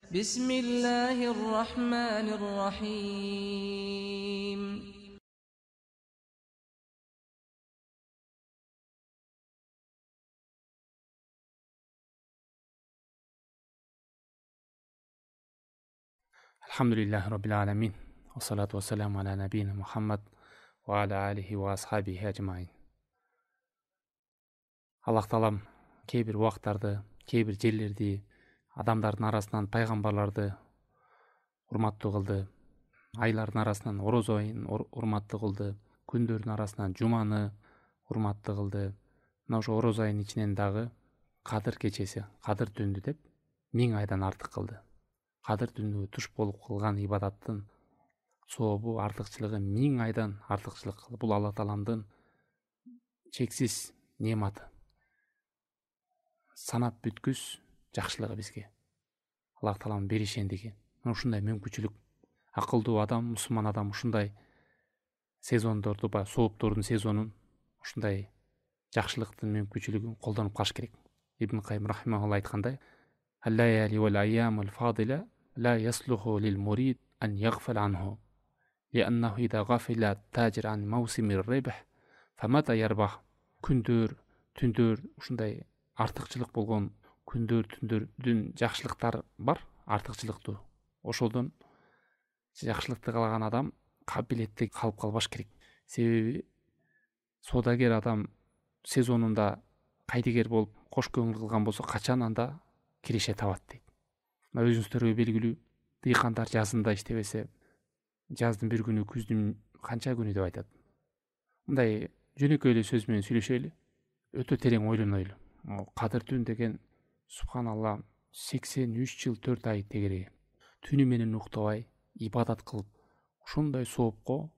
بسم الله الرحمن الرحيم Elhamdülillahi Rabbil alemin. Ve salatu ve selamu ala nebine Muhammed ve ala alihi ve ashabihi ecmain. Allah Taalam кейбір убактарды, кейбір жерлерди, адамдардын арасынан пайгамбарларды урматтуу кылды. Айлардын арасынан ороз айын урматтуу кылды. Күндөрдүн арасынан жуманы урматтуу кылды. Мына ошо ороз айынын ичинен дагы Кадыр кечеси, Кадыр түндү деп 1000 айдан артык кылды. Кадыр түнүгө туш болуп кылган ибадаттын сообу, артыкчылыгы 1000 айдан артыкчылык. Бул Алла Тааламдын чексиз нематы. Санап бүткүс жакшылыгы бизге. Алла Тааламдын беришендиги. Ушундай мүмкүнчүлүк акылдуу адам, мусулман адам ушундай сезондорду, сооптордун сезонун ушундай жакшылыктын мүмкүнчүлүгүн колдонуп калыш керек. Ибн Кайым рахимахулла айткандай: "Ал-лаяли вал айямул фадила ла яслуху лил мурид ан ягфал анху, лианнаху ида гафила таджир ан маусимир рибх фамата ярбах." Күндөр, түндөр ушундай артыкчылык болгон күндөр, түндөрдүн жакшылыктары бар, артыкчылыктуу. Ошодон жакшылыкты каалаган адам кабилетте калып калбаш керек. Себеби соодагер адам сезонунда кайдыгер болуп кош көңүл кылган болсо качан анда киреше табат дейт. Өзүңүздөргө белгилүү, дыйкандар жазында иштебесе, жаздын бир күнү, күздүн канча күнү деп айтат. Мындай жөнөкөй эле сөз менен сүйлөшөлү, өтө терең ойлонойлу. Кадыр түн деген субханалла 83 жыл 4 ай тегереги. Түнү менен уктабай, ибадат кылып, ушундай соопко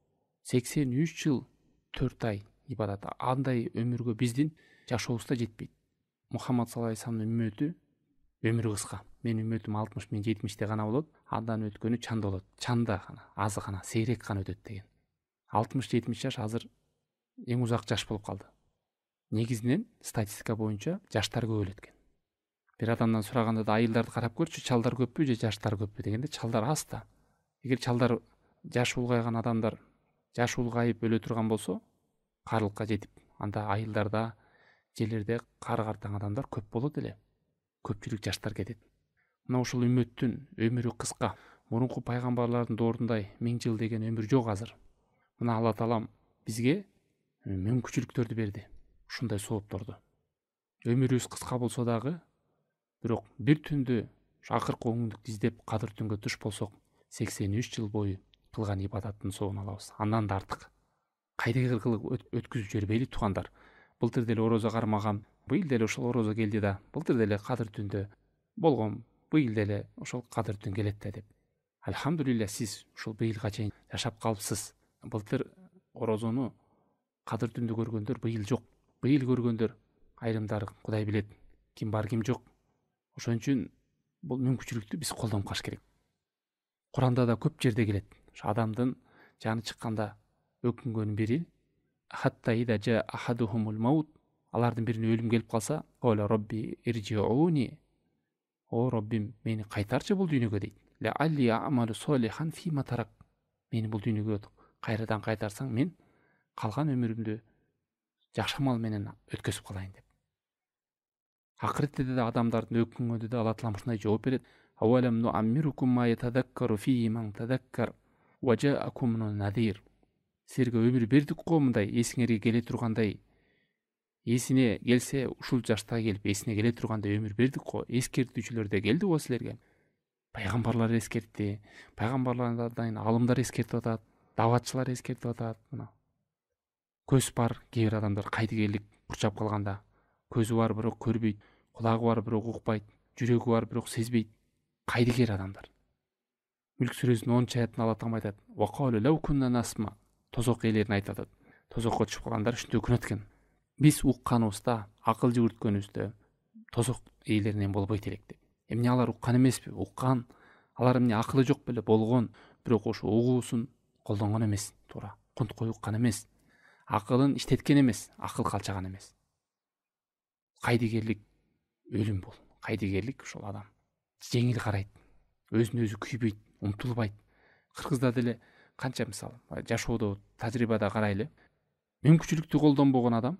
83 жыл 4 ай ибадат. Андай өмүргө биздин жашообуз да жетпейт. Мухаммад саллаллаху алейхи вассаламдын үммөтү өмүрү кыска. Менин үммөтүм 60 мен 70те гана болот. Андан өткөнү чанда болот. Чанда гана, аз гана, сейрек гана өтөт деген. 60-70 жаш азыр эң узак жаш болуп калды. Негизинен статистика боюнча жаштар көп өлөт экен. Бир адамдан сураганда да айылдарды карап көрчү, чалдар көппү же жаштар көппү дегенде чалдар аз да. Эгер чалдар жаш улгайган адамдар жаш улгайып өлө турган болсо, карылыкка жетип, анда айылдарда, жерлерде кары картаң адамдар көп болот эле. Көпчүлүк жаштар кетет. Мына ушул үммөттүн өмүрү кыска. Мурунку пайгамбарлардын доорундай 1000 жыл деген өмүр жок азыр. Мына Алла Таалам бизге мүмкүнчүлүктөрдү берди. Ушундай соопторду. Өмүрүбүз кыска болсо дагы, бирок бир түндө акыркы оңдукту издеп Кадыр түнгө туш болсок, 83 жыл бою кылган ибадаттын сообун алабыз. Андан да артык. Кайдыгер кылып өткүзүп жибербейли туугандар. Былтыр деле орозо кармагам, быйыл деле ошол орозо келди да, былтыр деле Кадыр түндө болгом, быйыл деле ошол Кадыр түн келет да деп. Алхамдулилля, сиз ушул быйылга чейин жашап калыпсыз. Былтыр орозону, Кадыр түндү көргөндөр быйыл жок. Быйыл көргөндөр айрымдары Кудай билет, ким бар, ким жок. Ошон үчүн бул мүмкүнчүлүктү биз колдонуп калыш керек. Куранда да көп жерде келет. Ошо адамдын жаны чыкканда өкүнгөнүн бири хатта ида жа ахадухумул маут, алардын бирине өлүм келип калса, ола робби иржиуни, о Роббим, мени кайтарчы бул дүйнөгө дейт. Ла алли амалу солихан фима тарак. Мени бул дүйнөгө кайрадан кайтарсаң, мен калган өмүрүмдү жакшы амал менен өткөзүп калайын деп. Акыретте да адамдардын өкүнгөндө да Алла Таалам ушундай жооп берет. Авалам ну аммирукум ма ятадаккару фи ман тадаккар ва жаакум надир. Силерге өмүр бердик го, мындай эсиңерге келе тургандай, эсине келсе ушул жашта келип эсине келе тургандай өмүр бердик го. Эскертүүчүлөр да келди го силерге. Пайгамбарлар эскертти, пайгамбарлардан алымдар эскертип атат, даватчылар эскертип атат. Мына көз бар, кээ бир адамдар кайдыгерлик курчап калганда, көзү бар бирок көрбөйт, кулагы бар бирок укпайт, жүрөгү бар бирок сезбейт. Кайдыгер адамдар. Мүлк сүрөсүнүн 10 аятында Алла Таалам айтат: "Ва калу лау кунна насма." Тозок ээлерин айтат. Тозокко түшүп калгандар ушинтип өкүнөт экен. Биз укканыбызда, акыл жүгүрткөнүбүздө тозок ээлеринен болбойт элек деп. Эмне алар уккан эмеспи? Уккан. Алар эмне акылы жок беле? Болгон. Бирок ошо угуусун колдонгон эмес, туура. Кунткой уккан эмес. Акылын иштеткен эмес, акыл калчаган эмес. Кайдыгерлик өлүм бул. Кайдыгерлик ушул адам жеңил карайт. өзүн өзү күйбөйт, умтулбайт. Кыргызда деле канча мисалы жашоодо тажрыйбада карайлы, мүмкүнчүлүктү колдонбогон адам,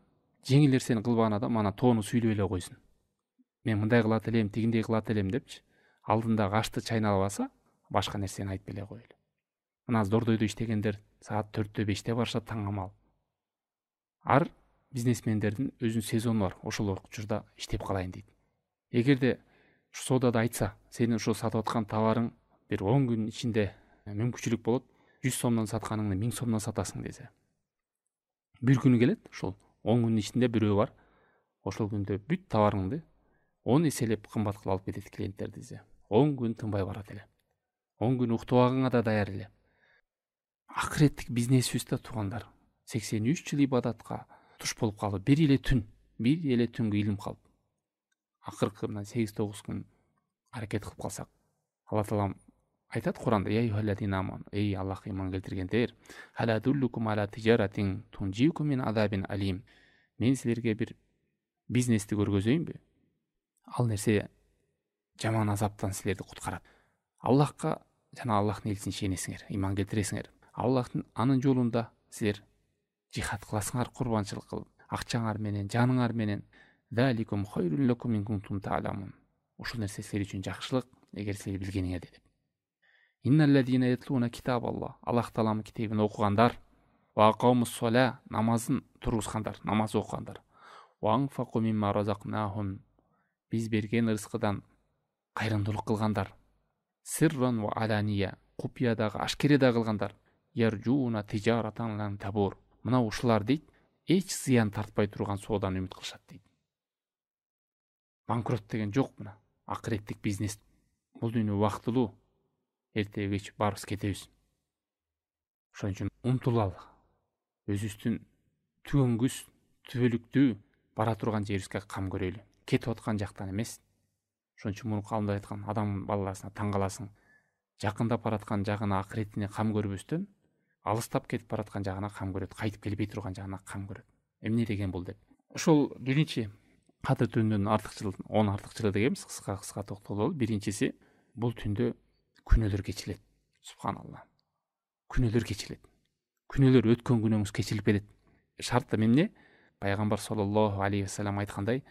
жеңил нерсени кылбаган адам ана тоону сүйлөй эле койсун. Мен мындай кылат элем, тигиндей кылат элем депчи, алдындагы ашты чайналбаса, башка нерсени айтып эле коелу. Мына Зордойдо иштегендер саат 4-тө 5-те барышат таң амал. Ар бизнесмендердин өзүнүн сезону бар, ошол учурда иштеп калайын дейт. Эгерде ушу соодада айтса, сенин ушу сатып аткан товарың бир 10 күн ичинде мүмкүнчүлүк болот, 100 сомдон сатканыңды 1000 сомдон сатасың десе. Бир күнү келет, ошол 10 күнүн ичинде бирөө бар, ошол күндө бүт товарыңды 10 эселеп кымбат кылып алып кетет клиенттер десе. 10 күн тынбай барат эле. 10 күн уктубагыңа да даяр эле. Акыреттик бизнесибизде туугандар, 83 жыл ибадатка туш болуп калып, бир эле түнгө илим калып, акыркы мына 8-9 күн аракет кылып калсак, Алла таалам айтат Куранда: "Я юхалладина аман", эй Аллах иман келтиргендер, "Хала дуллукум ала тижаратин тунжикум мин азабин алим". Мен силерге бир бизнести көргөзөйүнбү? Ал нерсе жаман азаптан силерди куткарат. Аллахка жана Аллахтын элчисине ишенесиңер, иман келтиресиңер. Аллахтын анын жолунда силер жихад кыласыңар, курбанчылык кылып, акчаңар менен, жаныңар менен. Заликум хайрун лакум ин кунтум та'ламун. Ушул нерсе силер үчүн жакшылык, эгер силер билгениңерде деп. Инналлазина ятлуна китабаллах. Аллах тааланын китебин окугандар, ва акамус сола, намазын тургузгандар, намаз окугандар. Ва анфаку мимма разакнахум. Биз берген ырыскыдан кайрымдуулук кылгандар. Сирран ва алания, купиядагы, ашкереде кылгандар. Яржуна тижаратан лан табур. Мына ушулар дейт, эч зыян тартпай турган соодан үмүт кылышат дейт. Банкрот деген жок мына. Акыреттик бизнес. Бул дүйнө убактылуу. Эртеге кеч баарыбыз кетебиз. Ошон үчүн умтулалы. Өзүбүздүн түгөнгүс, түбөлүктүү бара турган жерибизге кам көрөлү. Кетип аткан жактан эмес. Ошон үчүн муну калымда айткан, адам баласына таң каласың. Жакындап бараткан жагына, акыретине кам көрбөстөн, алыстап кетип бараткан жагына кам көрөт, кайтып келбей турган жагына кам көрөт. Эмне деген бул деп. Ошол биринчи кадыр түнүнүн артыкчылыгы, 10 артыкчылыгы дегенбиз, кыска токтололу. Биринчиси, бул түндө күнөөлөр кечилет. Субханалла. Күнөөлөр кечилет. Күнөөлөр өткөн күнөөңүз кечилип кетет. Шарты эмне? Пайгамбар саллаллаху алейхи вассалам айткандай,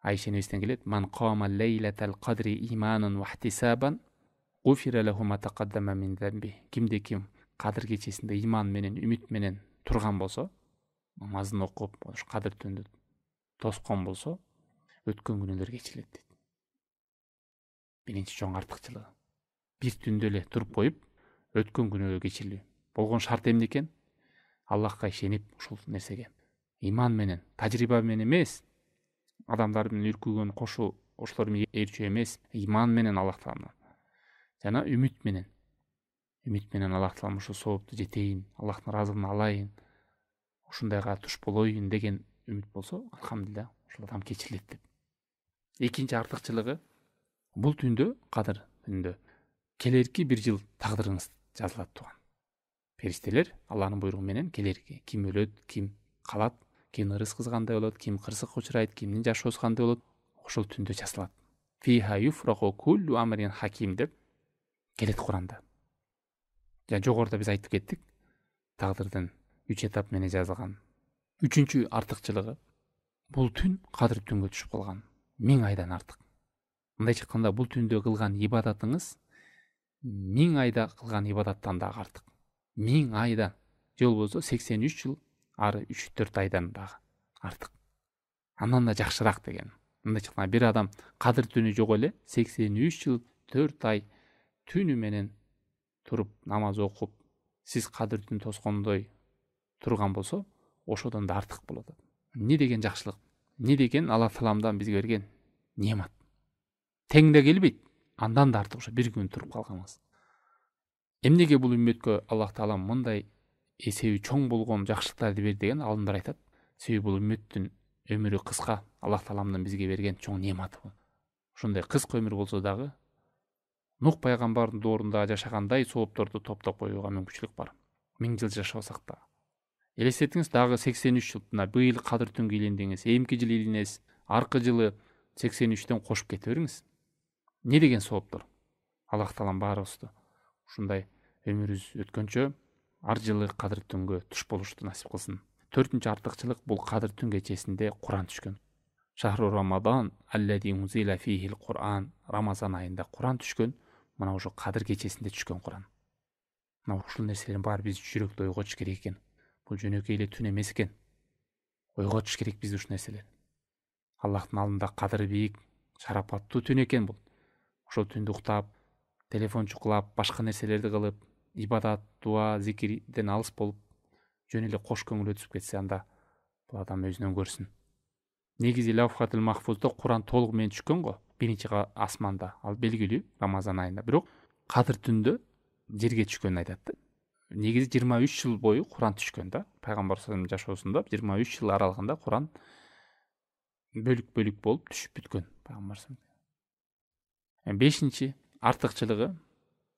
Айша энебизден келет: "Ман кама лейлатал кадри иманан ва ихтисабан, гуфира лаху ма тaqaddama min замби". Кимде ким кадыр кечесинде иман менен, үмүт менен турган болсо, намазын окуп, ош кадыр түндү тоскон болсо, өткөн күнөөлөр кечилет дейт. Биринчи чоң артыкчылыгы. Бир түндө эле туруп коюп, өткөн күнөөлөр кечирилүү. Болгон шарт эмне экен? Аллахка ишенип, ушул нерсеге иман менен, тажрыйба менен эмес, адамдар менен үркүгөн кошу, ошолор менен ээрчүү эмес, иман менен Аллах таалам жана үмүт менен. Үмүт менен Аллах таалам ошо соопту жетейин, Аллахтын ыраазылыгын алайын, ушундайга туш болоюн деген үмүт болсо, алхамдулилlah, ошол адам кечирилет деп. Экинчи артыкчылыгы, бул түндө, кадыр түндө, келерки бир жыл тагдырыңыз жазылат туган. Периштелер Аллахнын буйругу менен келерки, ким өлөт, ким калат, ким ырыс кызгандай болот, ким кырсыкка учурайт, кимдин жашоосу кандай болот, ошол түндө жазылат. Фиха юфраху куллу амрин хаким деп келет Куранда. Жана жогоруда биз айтып кеттик, тагдырдын 3 этап менен жазылган. Үчүнчү артыкчылыгы, бул түн кадыр түнгө түшүп калган 1000 айдан артык. Мындайча айтканда, бул түндө кылган ибадатыңыз 1000 айда кылган ибадаттан дагы артык. 1000 айдан, же болбосо 83 жыл, ары 3-4 айдан дагы артык. Андан да жакшыраак деген. Мындайча айтканда, бир адам кадыр түнү жок эле 83 жыл 4 ай түнү менен туруп намаз окуп, сиз кадыр түн тоскондой турган болсо, ошодон да артык болот. Не деген жакшылык, не деген Алла таламдан бизге берген немат. Тең да келбейт, андан да артык ошо бир күн туруп калганыңыз. Эмнеге бул үммөткө Аллах таалам мындай эсеби чоң болгон жакшылыктарды берди деген алымдар айтат. Себеби бул үммөттүн өмүрү кыска, Аллах таламдын бизге берген чоң нематы бул. Ошондой кыска өмүр болсо дагы, Нух пайгамбардын доорунда жашагандай соопторду топтоп коюуга мүмкүнчүлүк бар. 1000 жыл жашасак да. Элестетиңиз, дагы 83 жыл, мына быйыл кадыр түнгө илендиңиз, эмки жылы илинесиз, аркы жылы 83дөн кошуп кете бериңиз. Не деген сооптор? Аллах таалам баарыбызды ушундай өмүрүбүз өткөнчө ар жылы кадыр түнгө туш болушту насип кылсын. 4-нчү артыкчылык бул кадыр түн кечесинде Куран түшкөн. Шахру Рамадан аллази унзила фихил Куран. Рамазан айында Куран түшкөн. Мына ошо кадыр кечесинде түшкөн Куран. Мына ушул нерселердин баары биз жүрөктө ойготуш керек экен. Бул жөнөкөй эле түн эмес экен. Ойготуш керек бизди ушул нерселер. Аллахтын алдында кадыры бийик, шарапаттуу түн экен бул. Ошол түндү уктап, телефон чукулап, башка нерселерди кылып, ибадат, дуа, зикирден алыс болуп, жөн эле кош көңүл өтүп кетсе, анда бул адам өзүнөн көрсүн. Негизи Лавхатул Махфузда Куран толугу менен түшкөн го, биринчи асманда, ал белгилүү Рамазан айында. Бирок кадыр түндө жерге түшкөнүн айтат. Негизи 23 жыл бою Куран түшкөн да. Пайгамбар саллаллаху алейхи жашоосунда 23 жыл аралыгында Куран бөлүк болуп түшүп бүткөн. Пайгамбар саллаллаху алейхи. Бешинчи артыкчылыгы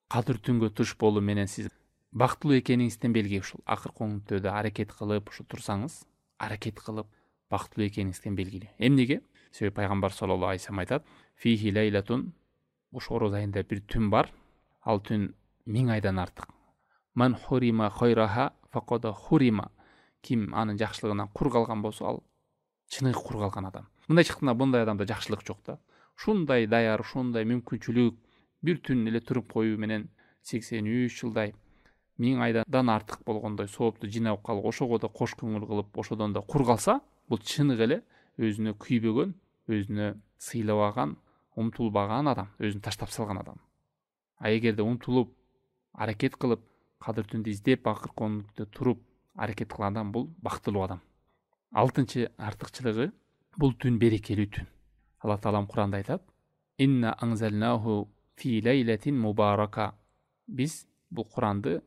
кадыр түнгө туш болуу менен сиз бактылуу экениңизден белги. Ушул акыркы өтүүдө аракет кылып, ушу турсаңыз, аракет кылып бактылуу экениңизден белгилүү. Эмнеге? Себеби пайгамбар саллаллаху алейхи вассалам айтат: "Фихи лайлатун", ошо Ороз айында бир түн бар. Ал түн 1000 айдан артык. "Ман хурима хайраха факада хурима", ким анын жакшылыгынан кур калган болсо, ал чыныгы кур калган адам. Мындайча айтканда, мындай адамда жакшылык жок да. Ушундай даяр, ушундай мүмкүнчүлүк бир түн эле туруп коюу менен 83 жылдай 1000 айдан артык болгондой соопту жыйнап калып, ошого да кош көңүл кылып, ошодон да кур калса, бул чыныгы эле өзүнө күйбөгөн, өзүнө сыйлабаган, умтулбаган адам, өзүн таштап салган адам. А эгерде умтулуп, аракет кылып, кадыр түндү издеп, акыркы онлукта туруп, аракет кылган адам, бул бактылуу адам. 6-нчы артыкчылыгы, бул түн берекелүү түн. Аллах таалам Куранда айтат: "Инна анзалнаху фи лайлатин мубарака". Биз бул Куранды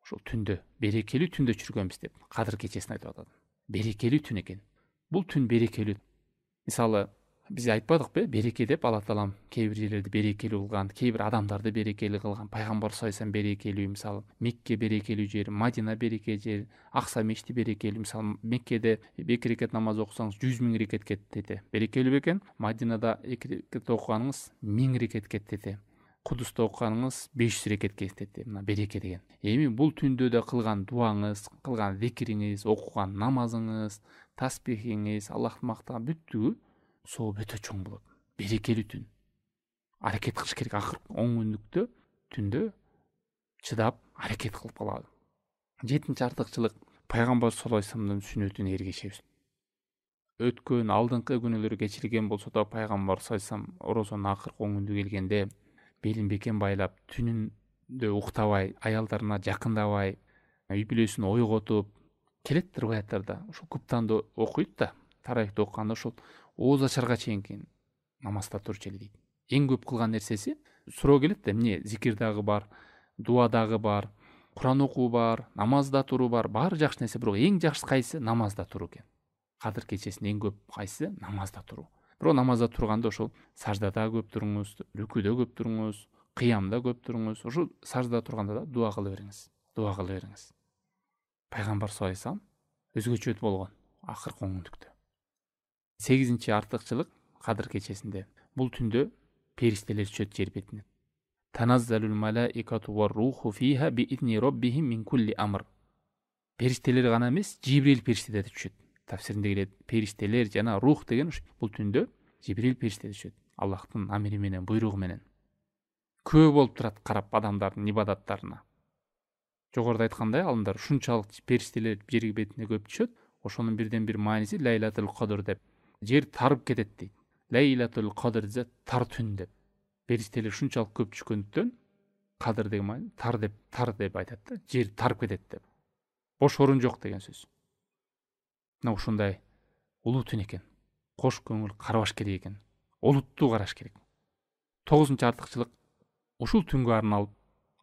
ошол түндө, берекелүү түндө түшүргөнбүз деп, кадыр кечесин айтып атат. Берекелүү түн экен. Бул түн берекелүү. Мисалы, биз айтпадыкпы, береке деп Аллах таалам кээ бир жерлерди берекелүү кылган, кээ бир адамдарды берекелүү кылган. Пайгамбар саллаллаху алейхи вассалам берекелүү, мисалы, Мекке берекелүү жер, Мадина берекелүү жер, Акса мешити берекелүү. Мисалы, Меккеде 2 рекет намаз окусаңыз 100 000 рекет кетет. Берекелүү бекен. Мадинада 2 рекет окуганыңыз 1000 рекет кетет. Кудуста окуганыңыз 500 рекет кетет. Мына береке деген. Эми бул түндө да кылган дуаңыз, кылган зикириңиз, окуган намазыңыз, тасбихиңиз, Аллахты мактаган бүттүгү соо өтө чоң болот. Берекелүү түн. Аракет кылыш керек. Акыркы 10 күндүктө түндө чыдап аракет кылып калалы. 7-нчи артыкчылык, пайгамбар саллаллаху алейхи вассаламдын сүннөтүнө эргешебиз. Өткөн алдыңкы күнөлөр кечирилген болсо да, пайгамбар саллаллаху алейхи вассалам орозонун акыркы 10 күндү келгенде белин бекен байлап, түнүндө уктабай, аялдарына жакындабай, үй бүлөсүн ойготуп келет риваяттарда. Ошол куптанды окуйт да, тарайыкты окуганда ошол ооз ачарга чейинки намазда турчу эле дейт. Эң көп кылган нерсеси суроо келет да, эмне зикир дагы бар, дуа дагы бар, Куран окуу бар, намазда туруу бар, баары жакшы нерсе, бирок эң жакшысы кайсы? Намазда туруу экен. Кадыр кечесинде эң көп кайсы? Намазда туруу. Бирок намазда турганда ошол саждада көп туруңуз, рүкүдө көп туруңуз, кыямда көп туруңуз. Ошол саждада турганда да дуа кыла бериңиз. Дуа кыла бериңиз. Пайгамбар саллаллаху алейхи вассалам өзгөчө болгон акыркы 10 күндүктө. 8-нчи артыкчылык кадыр кечесинде. Бул түндө периштелер түшөт жер бетине. Таназзалул малаикату ва руху фиха би идни роббихим мин кулли амр. Периштелер гана эмес, Жибрил периште да түшөт. Тафсиринде келет, периштелер жана рух деген бул түндө Жибрил периште түшөт. Аллахтын амири менен, буйругу менен. Күбө болуп турат карап адамдардын ибадаттарына. Жогоруда айткандай, алымдар ушунчалык периштелер жер бетине көп түшөт. Ошонун бирден бир мааниси Лайлатул Кадр деп. Жер тарып кетет дейт. Лайлатул Кадр же тар түн деп. Периштелер ушунчалык көп түшкөндүктөн кадыр деген маани тар деп айтат да. Жер тарып кетет деп. Бош орун жок деген сөз. Мына ушундай улуу түн экен. Кош көңүл карабаш керек экен. Олуттуу караш керек. 9-нчы артыкчылык, ушул түнгө арналып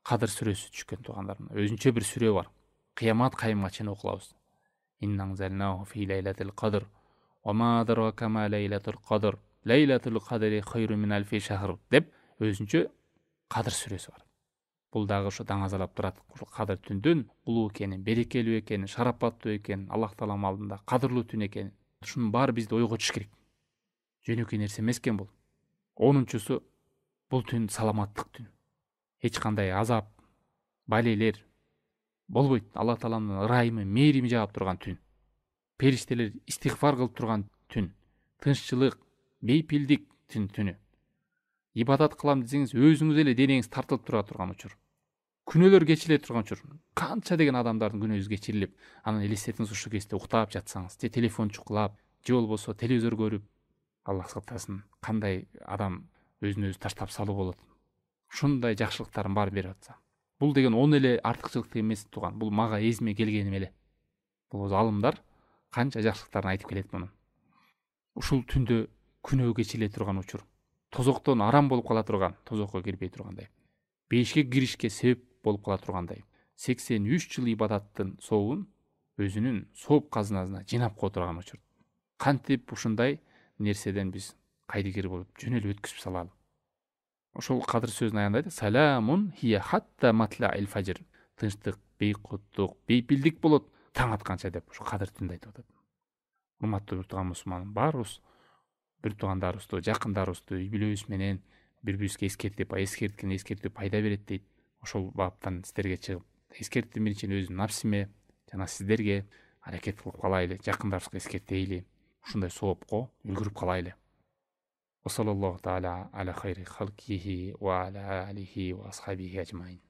Кадыр сүрөсү түшкөн туугандарым. Өзүнчө бир сүрө бар. Кыямат кайымга чейин окулабыз. Иннанзалнаху фи лайлатил кадр. Ва ма адрака ма лайлатул кадр. Лайлатул кадри хайру мин альфи шахр деп өзүнчө Кадыр сүрөсү бар. Бул дагы ошо даңазалап турат. Ушул Кадыр түндүн улуу экенин, берекелүү экенин, шарапаттуу экенин, Аллах таалам алдында кадырлуу түн экенин. Ушунун баары бизди ойготуш керек. Жөнөкөй нерсе эмес экен бул. 10-нчусу, бул түн саламаттык түн. эч кандай азап, балелер болбойт. Алла тааланын ырайымы, мээрими жаап турган түн. Периштелер истигфар кылып турган түн. Тынччылык, бейпилдиктин түнү. Ибадат кылам десеңиз, өзүңүз эле денеңиз тартылып тура турган учур. Күнөөлөр кечириле турган учур. Канча деген адамдардын күнөөсү кечирилип, анан элестетиңиз ушул кезде уктап жатсаңыз, же телефон чукулап, же болбосо телевизор көрүп, Аллах сактасын, кандай адам өзүн өзү таштап салуу болот. Ушундай жакшылыктардын баары берип атса. Бул деген он эле артыкчылык эмес туган. Бул мага эзиме келгеним эле. Бул алымдар канча жакшылыктарын айтып келет мунун. Ушул түндө күнөө кечириле турган учур. Тозоктон арам болуп кала турган, тозокко кирбей тургандай. Бейишке киришке себеп болуп кала тургандай. 83 жыл ибадаттын сообун өзүнүн сооп казынасына жыйнап кое турган учур. Кантип ушундай нерседен биз кайдыгер болуп жөнөлүп өткүзүп салалы. Ошол кадыр сөзүнүн аягында айтат: "Саламун хия хатта матлаил фажр." Тынчтык, бейкуттук, бейпилдик болот таң атканча деп ошо кадыр түндө айтып атат. Урматтуу бир тууган мусулман, баарыбыз бир туугандарыбызды, жакындарыбызды үй бүлөбүз менен бири-бирибизге эскерткен эскертүү пайда берет дейт. Ошол баптан сиздерге чыгып, эскерттим биринчиден өзүм напсиме жана сиздерге аракет кылып калайлы, жакындарыбызга эскертейли. Ушундай соопко үлгүрүп калайлы. Wa sallallahu ta'ala ala khayri khalqihi wa ala alihi wa ashabihi ajma'in.